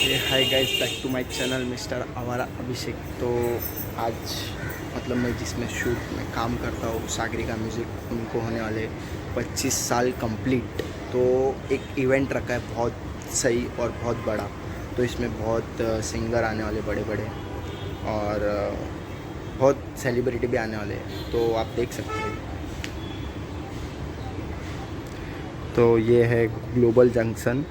ये hi guys, back to my channel Mister Awara Abhishek. तो आज मतलब मैं जिसमें शूट में काम करता हूँ, सागरिका म्यूज़िक, उनको होने वाले 25 साल कंप्लीट। तो एक इवेंट रखा है बहुत सही और बहुत बड़ा। तो इसमें बहुत सिंगर आने वाले बड़े बड़े और बहुत सेलिब्रिटी भी आने वाले हैं, तो आप देख सकते हैं। तो ये है ग्लोबल जंक्शन,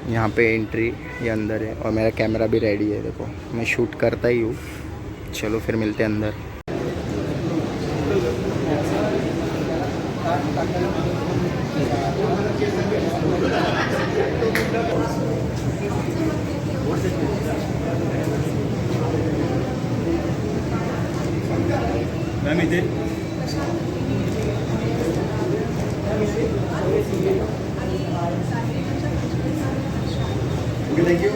यहाँ पे एंट्री ये अंदर है और मेरा कैमरा भी रेडी है। देखो मैं शूट करता ही हूँ। चलो फिर मिलते हैं अंदर। मैम इधर ओके, थैंक यू।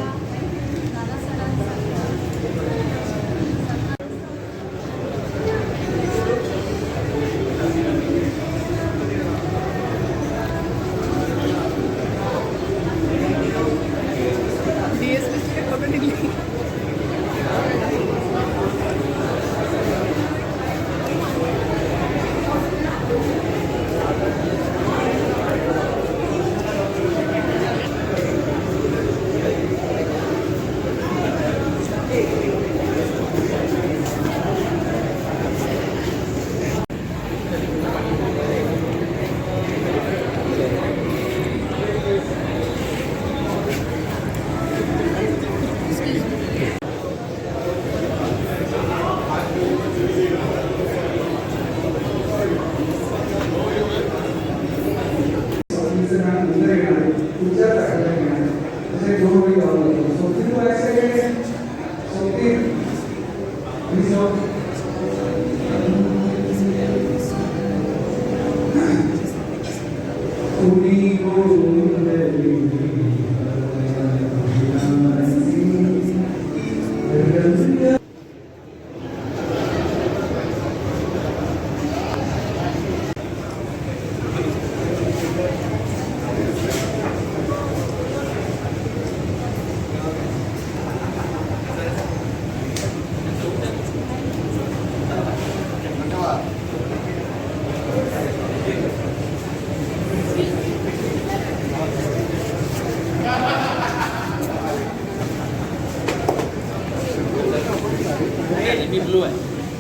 ब्लू है,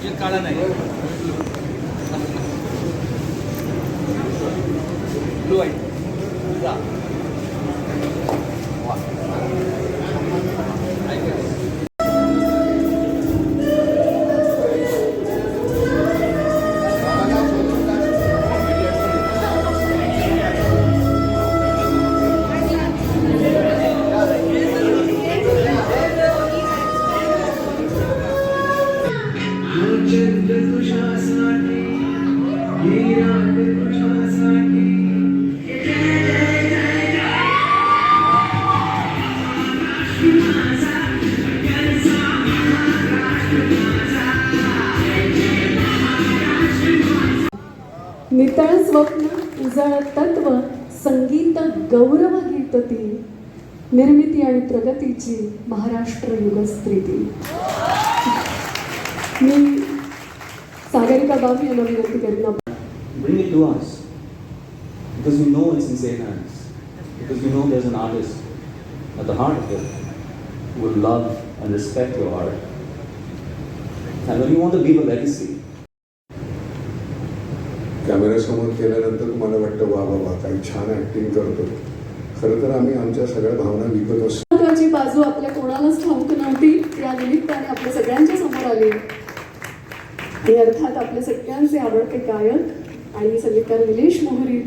ये काला नहीं है। ब्लू है नितळ स्वप्न उजळ तत्व संगीत गौरव गीतती निर्मिती आणि प्रगतीची महाराष्ट्र युगस्त्रीती। मी सागरिका बाबी यांना विनंती करीन, bring it to us because you know it's in safe hands, because you know there's an artist at the heart of it who will love and respect your art, and when you want to leave a legacy. कॅमेऱ्यासमोर केल्यानंतर तुम्हाला वाटतं वा बाबा काही छान acting करतो. खरं तर आम्ही आमच्या सगळ्या भावना विकत असतो. महत्त्वाची बाजू आपल्या कोणालाच ठाऊक नव्हती, या निमित्ताने आपल्या सगळ्यांच्या समोर आली. आणि अर्थात आपल्या सगळ्यांचे आवडते गायक आणि संगीतकार निलेश मोहरी